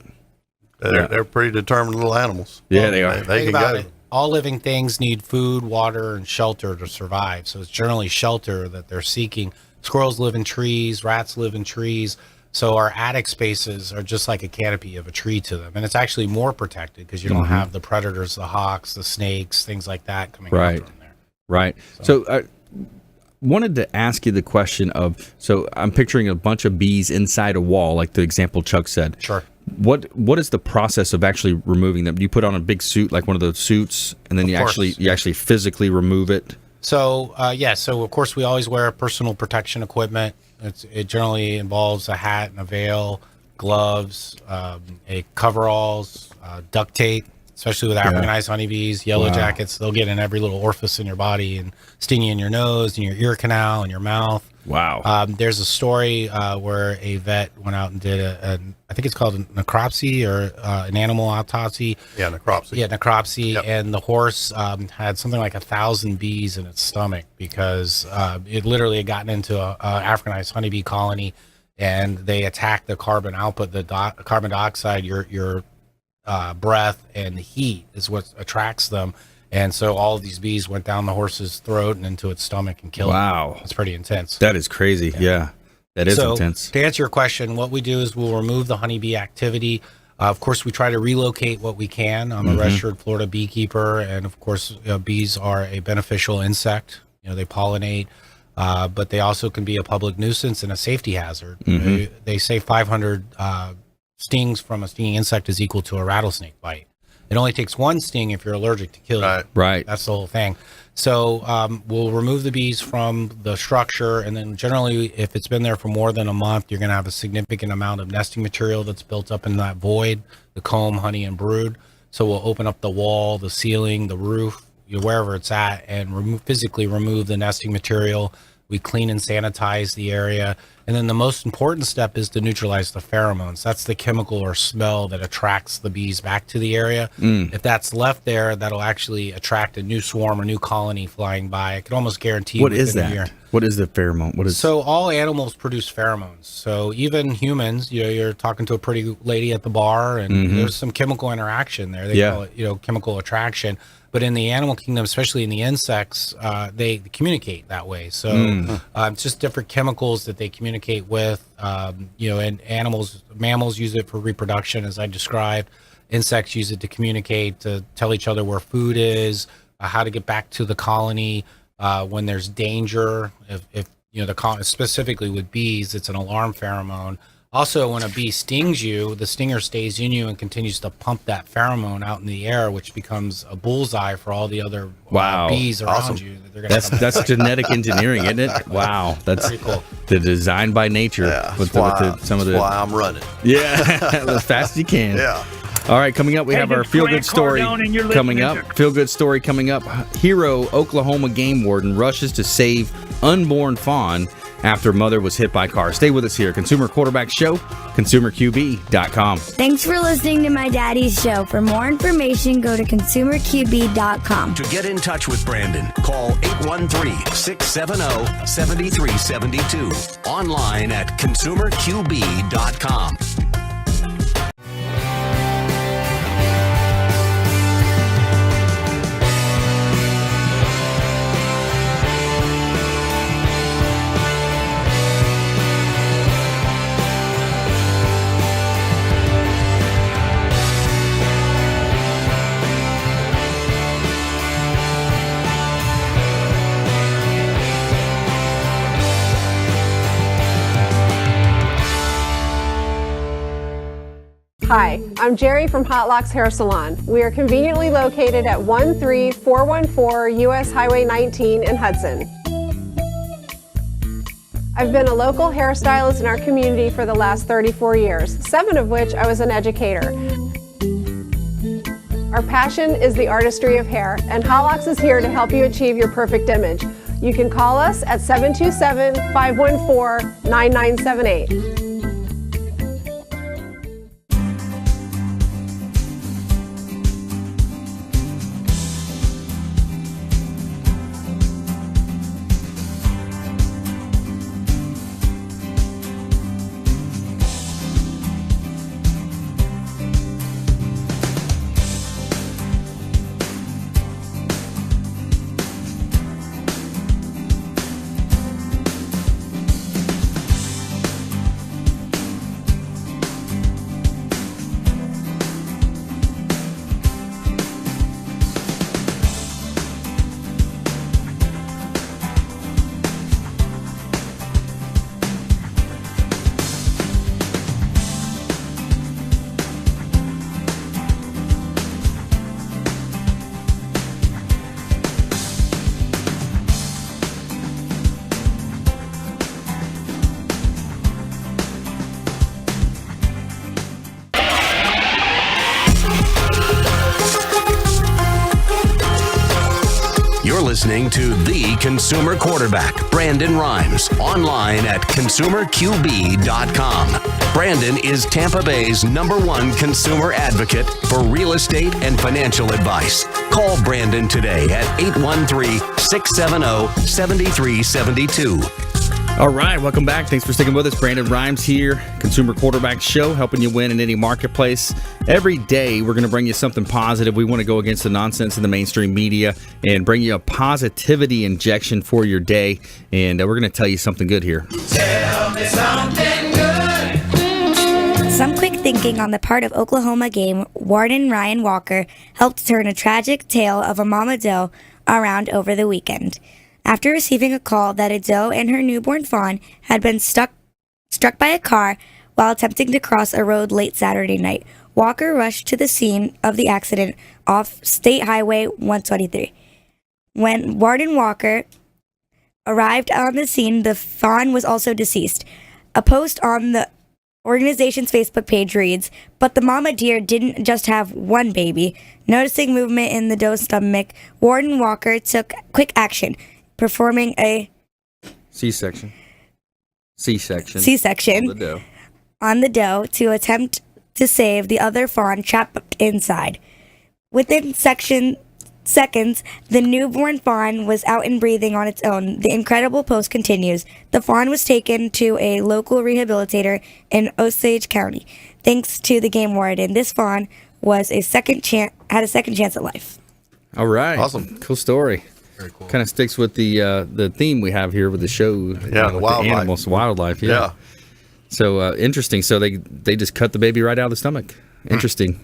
They're pretty determined little animals. Yeah, they are. They can go. All living things need food, water, and shelter to survive. So it's generally shelter that they're seeking. Squirrels live in trees, rats live in trees. So our attic spaces are just like a canopy of a tree to them. And it's actually more protected because you don't have the predators, the hawks, the snakes, things like that coming after them there. Right. So I wanted to ask you the question of, so I'm picturing a bunch of bees inside a wall, like the example Chuck said. Sure. What is the process of actually removing them? Do you put on a big suit, like one of those suits, and then you actually physically remove it? So so of course we always wear personal protection equipment. It generally involves a hat and a veil, gloves, a coveralls, duct tape, especially with Africanized honeybees, yellow jackets. They'll get in every little orifice in your body and sting you in your nose and your ear canal and your mouth. Wow. There's a story where a vet went out and did I think it's called a necropsy or an animal autopsy. Yeah, necropsy. Yeah, necropsy. Yep. And the horse had something like 1,000 bees in its stomach because it literally had gotten into a Africanized honeybee colony, and they attacked the carbon output, the carbon dioxide, your breath, and the heat is what attracts them. And so all of these bees went down the horse's throat and into its stomach and killed it. Wow. It's pretty intense. That is crazy. Yeah. That is intense. To answer your question, what we do is we'll remove the honeybee activity. Of course, we try to relocate what we can. I'm a registered Florida beekeeper, and of course, bees are a beneficial insect. They pollinate, but they also can be a public nuisance and a safety hazard. They say 500 stings from a stinging insect is equal to a rattlesnake bite. It only takes one sting if you're allergic to kill you. Right. That's the whole thing. So we'll remove the bees from the structure, and then generally, if it's been there for more than a month, you're going to have a significant amount of nesting material that's built up in that void, the comb, honey, and brood. So we'll open up the wall, the ceiling, the roof, wherever it's at, and physically remove the nesting material. We clean and sanitize the area. And then the most important step is to neutralize the pheromones. That's the chemical or smell that attracts the bees back to the area. If that's left there, that'll actually attract a new swarm or new colony flying by. I can almost guarantee what is that? What is the pheromone? So all animals produce pheromones. So even humans, you're talking to a pretty lady at the bar, and there's some chemical interaction there. They call it, chemical attraction. But in the animal kingdom, especially in the insects, they communicate that way. So it's just different chemicals that they communicate with. And mammals use it for reproduction, as I described. Insects use it to communicate, to tell each other where food is, how to get back to the colony when there's danger. If the colony, specifically with bees, it's an alarm pheromone. Also, when a bee stings you, the stinger stays in you and continues to pump that pheromone out in the air, which becomes a bullseye for all the other bees around you. That's genetic engineering, isn't it? Wow, that's pretty cool. The design by nature. Yeah, with that's why I'm running. Yeah, as fast as you can. Yeah. All right, coming up, we have our feel-good story coming up. Feel-good story coming up. Hero Oklahoma game warden rushes to save unborn fawn after mother was hit by car. Stay with us here. Consumer Quarterback Show, consumerqb.com. Thanks for listening to my daddy's show. For more information, go to consumerqb.com. To get in touch with Brandon, call 813-670-7372. Online at consumerqb.com. Hi, I'm Jerry from Hot Locks Hair Salon. We are conveniently located at 13414 US Highway 19 in Hudson. I've been a local hairstylist in our community for the last 34 years, 7 of which I was an educator. Our passion is the artistry of hair, and Hot Locks is here to help you achieve your perfect image. You can call us at 727-514-9978. Listening to the Consumer Quarterback, Brandon Rhymes, online at consumerqb.com. Brandon is Tampa Bay's #1 consumer advocate for real estate and financial advice. Call Brandon today at 813-670-7372. All right, welcome back. Thanks for sticking with us. Brandon Rhymes here, Consumer Quarterback Show, helping you win in any marketplace. Every day, we're going to bring you something positive. We want to go against the nonsense in the mainstream media and bring you a positivity injection for your day. And we're going to tell you something good here. Tell me something good. Some quick thinking on the part of Oklahoma game warden Ryan Walker helped turn a tragic tale of a mama doe around over the weekend. After receiving a call that a doe and her newborn fawn had been struck by a car while attempting to cross a road late Saturday night, Walker rushed to the scene of the accident off State Highway 123. When Warden Walker arrived on the scene, the fawn was also deceased. A post on the organization's Facebook page reads, "But the mama deer didn't just have one baby." Noticing movement in the doe's stomach, Warden Walker took quick action, performing a C-section on the doe to attempt to save the other fawn trapped inside. Within seconds, the newborn fawn was out and breathing on its own. The incredible post continues. The fawn was taken to a local rehabilitator in Osage County. Thanks to the game warden, this fawn had a second chance at life. All right. Awesome. Cool story. Very cool. Kind of sticks with the theme we have here with the show. Yeah, with wildlife. The animals, wildlife. Yeah. So interesting. So they just cut the baby right out of the stomach. Interesting.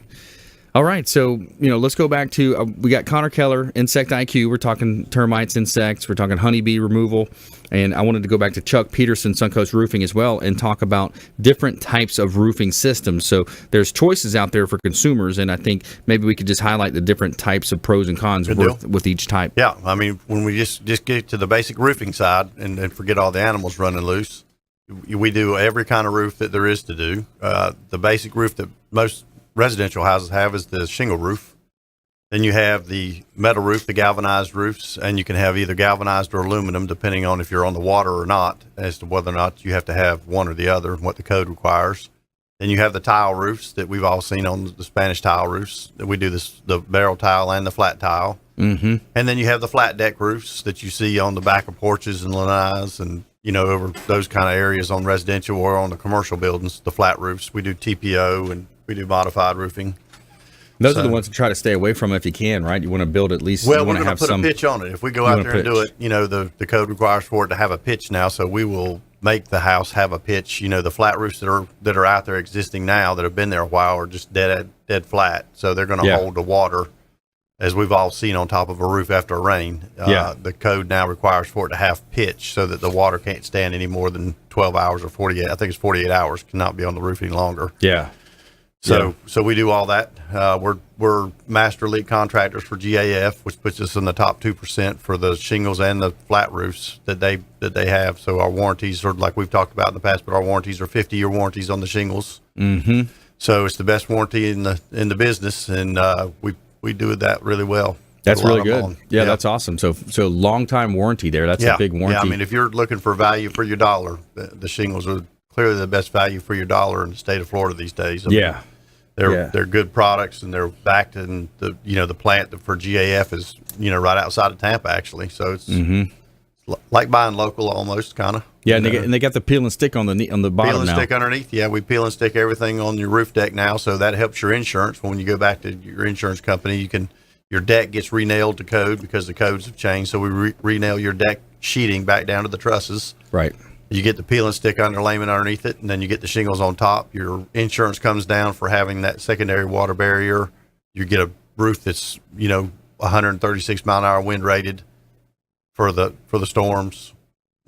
All right, so let's go back to we got Connor Keller, Insect IQ. We're talking termites, insects. We're talking honeybee removal, and I wanted to go back to Chuck Peterson, Suncoast Roofing as well, and talk about different types of roofing systems. So there's choices out there for consumers, and I think maybe we could just highlight the different types of pros and cons with each type. Yeah, I mean, when we just get to the basic roofing side and forget all the animals running loose, we do every kind of roof that there is to do. The basic roof that most residential houses have is the shingle roof. Then you have the metal roof, the galvanized roofs, and you can have either galvanized or aluminum, depending on if you're on the water or not, as to whether or not you have to have one or the other and what the code requires. Then you have the tile roofs that we've all seen on the Spanish tile roofs. That we do the barrel tile and the flat tile. Mm-hmm. And then you have the flat deck roofs that you see on the back of porches and lanais and over those kind of areas on residential or on the commercial buildings, the flat roofs. We do TPO and we do modified roofing. Those are the ones to try to stay away from if you can, right? You want to build at least. Well, we're going to put a pitch on it. If we go out there and do it, the code requires for it to have a pitch now, so we will make the house have a pitch. The flat roofs that are out there existing now that have been there a while are just dead flat, so they're going to hold the water, as we've all seen on top of a roof after a rain. The code now requires for it to have pitch so that the water can't stand any more than 12 hours or 48. I think it's 48 hours cannot be on the roof any longer. Yeah. So we do all that. We're master elite contractors for GAF, which puts us in the top 2% for the shingles and the flat roofs that they have. So our warranties are, like we've talked about in the past, but our warranties are 50-year warranties on the shingles. Mm-hmm. So it's the best warranty in the business, and we do that really well. That's really good. Yeah, that's awesome. So long time warranty there. That's a big warranty. Yeah, I mean, if you're looking for value for your dollar, the shingles are clearly the best value for your dollar in the state of Florida these days. I mean, they're good products, and they're backed in the plant for GAF is right outside of Tampa actually. So it's like buying local almost, kind of. Yeah, and they got the peel and stick on the bottom peel and now. Stick underneath. Yeah, we peel and stick everything on your roof deck now, so that helps your insurance. When you go back to your insurance company, your deck gets re-nailed to code because the codes have changed. So we re-nail your deck sheeting back down to the trusses. Right. You get the peel and stick underlayment underneath it, and then you get the shingles on top. Your insurance comes down for having that secondary water barrier. You get a roof that's 136 mile an hour wind rated for the storms,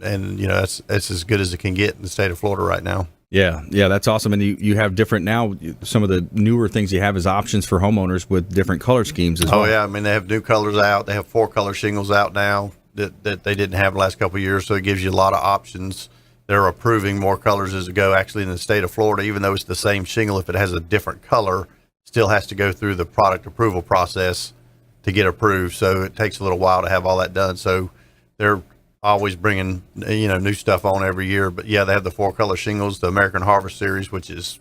and that's as good as it can get in the state of Florida right now. Yeah, that's awesome. And you have different now. Some of the newer things you have is options for homeowners with different color schemes as well. Oh yeah, I mean they have new colors out. They have 4-color shingles out now that they didn't have the last couple of years, so it gives you a lot of options. They're approving more colors as it go. Actually, in the state of Florida, even though it's the same shingle, if it has a different color, still has to go through the product approval process to get approved. So it takes a little while to have all that done. So they're always bringing new stuff on every year. But yeah, they have the 4-color shingles, the American Harvest series,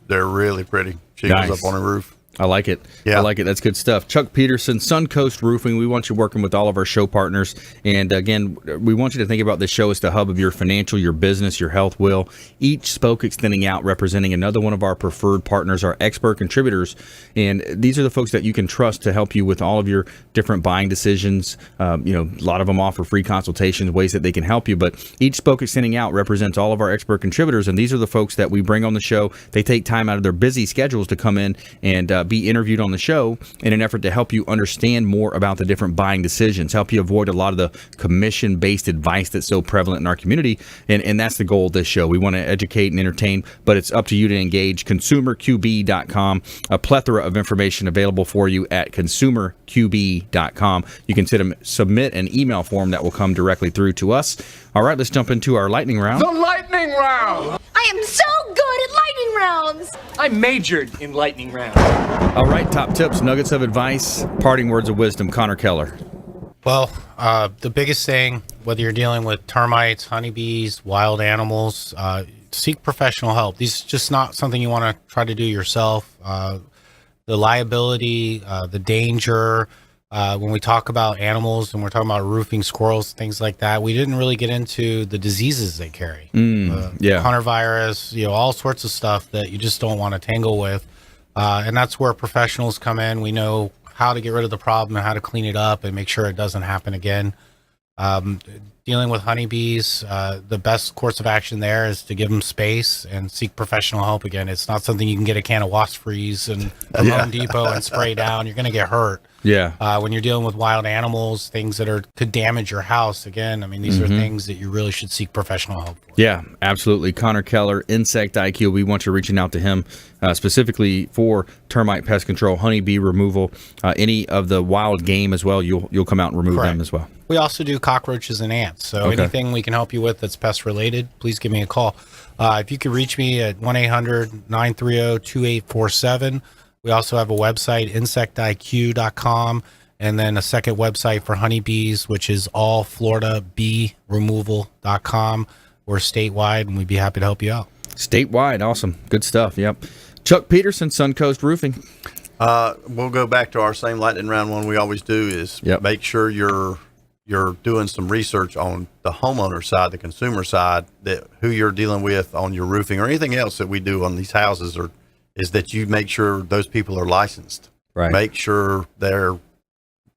they're really pretty shingles up on the roof. I like it. Yeah. I like it. That's good stuff. Chuck Peterson, Suncoast Roofing. We want you working with all of our show partners. And again, we want you to think about this show as the hub of your financial, your business, your health will. Each spoke extending out, representing another one of our preferred partners, our expert contributors. And these are the folks that you can trust to help you with all of your different buying decisions. A lot of them offer free consultations, ways that they can help you. But each spoke extending out represents all of our expert contributors. And these are the folks that we bring on the show. They take time out of their busy schedules to come in and be interviewed on the show in an effort to help you understand more about the different buying decisions, help you avoid a lot of the commission-based advice that's so prevalent in our community. And that's the goal of this show. We want to educate and entertain, but it's up to you to engage. ConsumerQB.com, a plethora of information available for you at ConsumerQB.com. You can submit an email form that will come directly through to us. All right, let's jump into our lightning round. The lightning round! I am so good at lightning rounds! I majored in lightning round. All right, top tips, nuggets of advice, parting words of wisdom. Connor Keller. Well, the biggest thing, whether you're dealing with termites, honeybees, wild animals, seek professional help. These is just not something you want to try to do yourself. The liability, the danger, when we talk about animals and we're talking about roofing, squirrels, things like that, we didn't really get into the diseases they carry. Conner-virus, all sorts of stuff that you just don't want to tangle with. And that's where professionals come in. We know how to get rid of the problem and how to clean it up and make sure it doesn't happen again. Dealing with honeybees, the best course of action there is to give them space and seek professional help. Again, it's not something you can get a can of wasp freeze and from Home Depot and spray down. You're going to get hurt. Yeah. When you're dealing with wild animals, things that could damage your house. Again, I mean, these are things that you really should seek professional help for. Yeah, absolutely. Connor Keller, Insect IQ. We want you reaching out to him specifically for termite pest control, honeybee removal, any of the wild game as well. You'll come out and remove them as well. We also do cockroaches and ants. So anything we can help you with that's pest related, please give me a call. If you could reach me at 1-800-930-2847. We also have a website, insectiq.com, and then a second website for honeybees, which is allfloridabeeremoval.com. We're statewide, and we'd be happy to help you out. Statewide, awesome. Good stuff, yep. Chuck Peterson, Suncoast Roofing. We'll go back to our same lightning round one we always do is make sure you're doing some research on the homeowner side, the consumer side, that who you're dealing with on your roofing or anything else that we do on these houses is that you make sure those people are licensed. Right. Make sure they're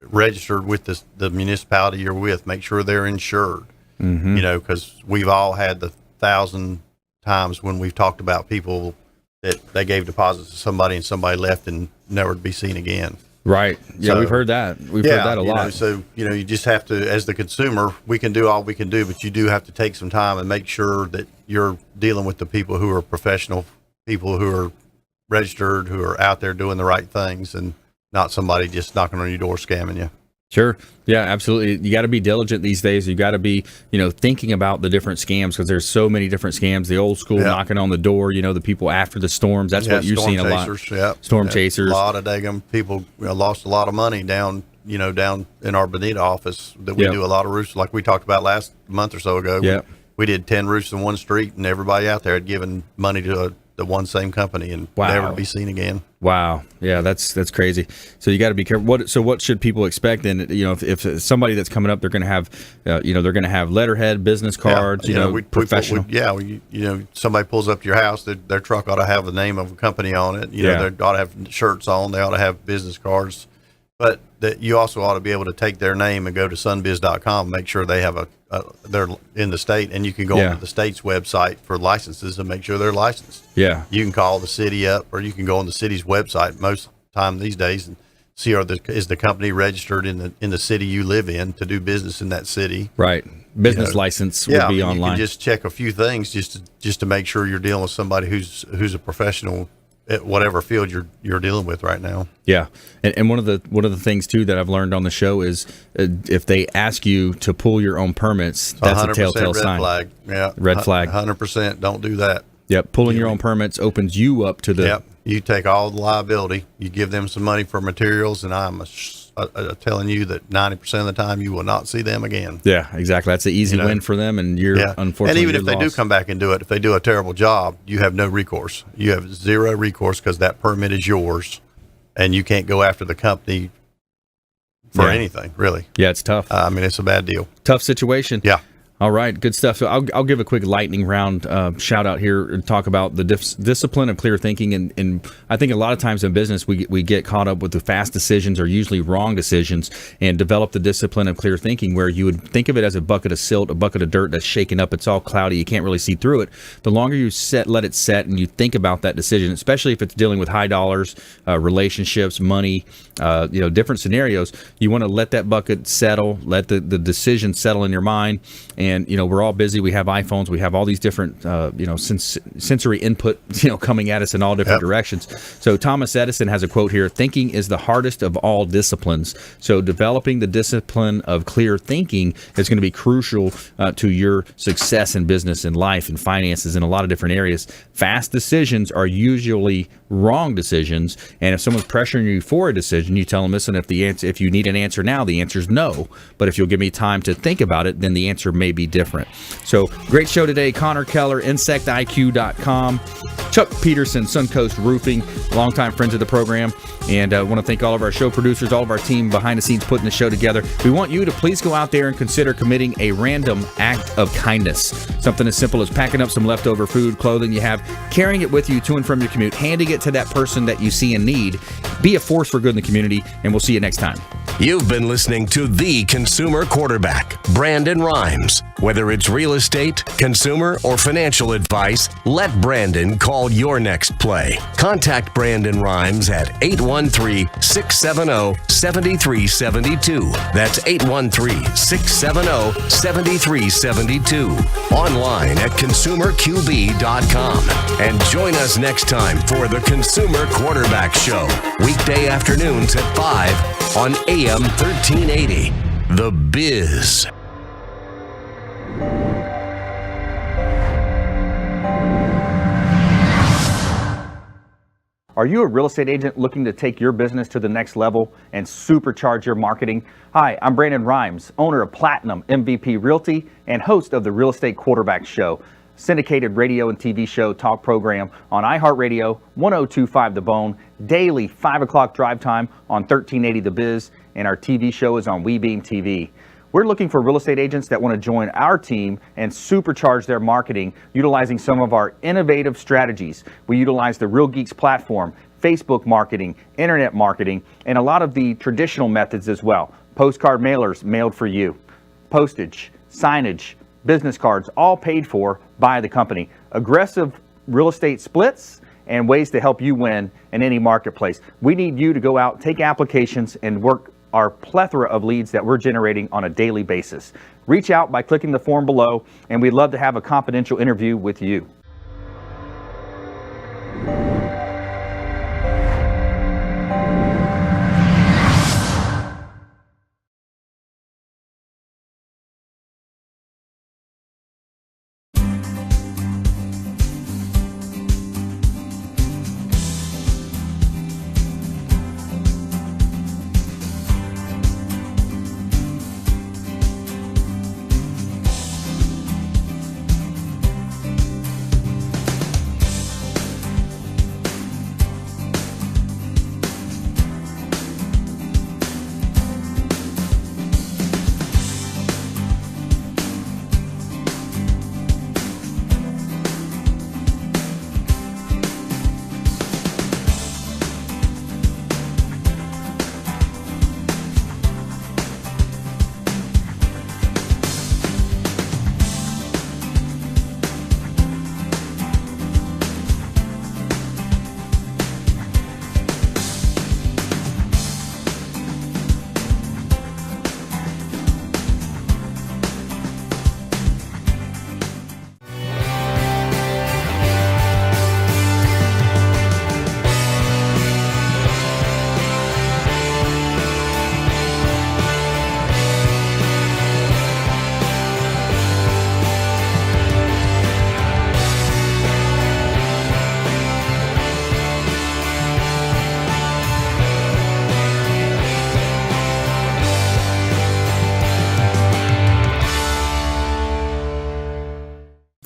registered with the municipality you're with. Make sure they're insured. Because we've all had the 1,000 times when we've talked about people that they gave deposits to somebody and somebody left and never to be seen again. Right. Yeah, So, we've heard that. We've heard that a lot. You just have to, as the consumer, we can do all we can do, but you do have to take some time and make sure that you're dealing with the people who are professional, people who are registered, who are out there doing the right things, and not somebody just knocking on your door scamming you. Sure. Yeah, absolutely. You got to be diligent these days. You got to be, thinking about the different scams because there's so many different scams. The old school knocking on the door, the people after the storms. That's what you're seeing a lot. Storm chasers. A lot of daggum people lost a lot of money down in our Bonita office that we do a lot of roofs. Like we talked about last month or so ago. Yeah. We did 10 roofs in one street, and everybody out there had given money to the one same company and never to be seen again. Wow. Yeah, that's crazy. So you got to be careful. What should people expect then? If somebody that's coming up, they're going to have, they're going to have letterhead, business cards, professional. Somebody pulls up to your house, their truck ought to have the name of a company on it. They ought to have shirts on. They ought to have business cards. But that you also ought to be able to take their name and go to sunbiz.com, make sure they have they're in the state, and you can go onto the state's website for licenses and make sure they're licensed. Yeah. You can call the city up, or you can go on the city's website most of the time these days and see is the company registered in the city you live in to do business in that city. Right. Business license would be online. You can just check a few things just to make sure you're dealing with somebody who's a professional at whatever field you're dealing with right now. Yeah, and one of the things too that I've learned on the show is if they ask you to pull your own permits, that's a telltale sign. Flag. Yeah, red flag. 100%. Don't do that. Yep, pulling your own permits opens you up to the. Yep, you take all the liability. You give them some money for materials, and I'm telling you that 90% of the time you will not see them again. Yeah, exactly. That's an easy win for them, and you're unfortunately. And even if they do come back and do it, if they do a terrible job, you have no recourse. You have zero recourse because that permit is yours, and you can't go after the company for anything, really. Yeah, it's tough. It's a bad deal. Tough situation. Yeah. All right, good stuff. So I'll give a quick lightning round shout out here and talk about the discipline of clear thinking. And I think a lot of times in business we get caught up with the fast decisions or usually wrong decisions, and develop the discipline of clear thinking where you would think of it as a bucket of silt, a bucket of dirt that's shaken up. It's all cloudy. You can't really see through it. The longer you let it set and you think about that decision, especially if it's dealing with high dollars, relationships, money, different scenarios, you want to let that bucket settle, let the decision settle in your mind. And, we're all busy. We have iPhones. We have all these different, sensory input, coming at us in all different directions. So Thomas Edison has a quote here: thinking is the hardest of all disciplines. So developing the discipline of clear thinking is going to be crucial to your success in business and life and finances in a lot of different areas. Fast decisions are usually wrong decisions. And if someone's pressuring you for a decision, you tell them, listen, if you need an answer now, the answer is no. But if you'll give me time to think about it, then the answer may be different. So great show today. Connor Keller, insectiq.com. Chuck Peterson, Suncoast Roofing, longtime friends of the program. And I want to thank all of our show producers, all of our team behind the scenes putting the show together. We want you to please go out there and consider committing a random act of kindness. Something as simple as packing up some leftover food, clothing you have, carrying it with you to and from your commute, handing it to that person that you see in need. Be a force for good in the community, and we'll see you next time. You've been listening to the consumer quarterback, Brandon Rhymes. Whether it's real estate, consumer, or financial advice, let Brandon call your next play. Contact Brandon Rhymes at 813-670-7372. That's 813-670-7372. Online at consumerqb.com. And join us next time for the Consumer Quarterback Show. Weekday afternoons at 5 on AM 1380. The Biz. Are you a real estate agent looking to take your business to the next level and supercharge your marketing? Hi, I'm Brandon Rhymes, owner of Platinum MVP Realty and host of the Real Estate Quarterback Show, syndicated radio and TV show talk program on iHeartRadio, 102.5 The Bone, daily 5 o'clock drive time on 1380 The Biz, and our TV show is on WeBeam TV. We're looking for real estate agents that want to join our team and supercharge their marketing utilizing some of our innovative strategies. We utilize the Real Geeks platform, Facebook marketing, internet marketing, and a lot of the traditional methods as well. Postcard mailers mailed for you, postage, signage, business cards, all paid for by the company. Aggressive real estate splits and ways to help you win in any marketplace. We need you to go out, take applications, and work our plethora of leads that we're generating on a daily basis. Reach out by clicking the form below, and we'd love to have a confidential interview with you.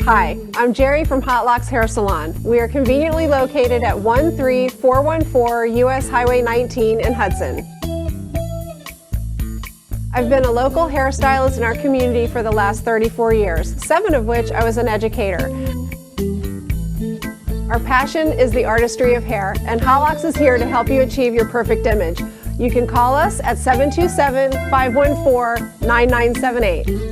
Hi, I'm Jerry from Hot Locks Hair Salon. We are conveniently located at 13414 US Highway 19 in Hudson. I've been a local hairstylist in our community for the last 34 years, 7 of which I was an educator. Our passion is the artistry of hair, and Hot Locks is here to help you achieve your perfect image. You can call us at 727-514-9978.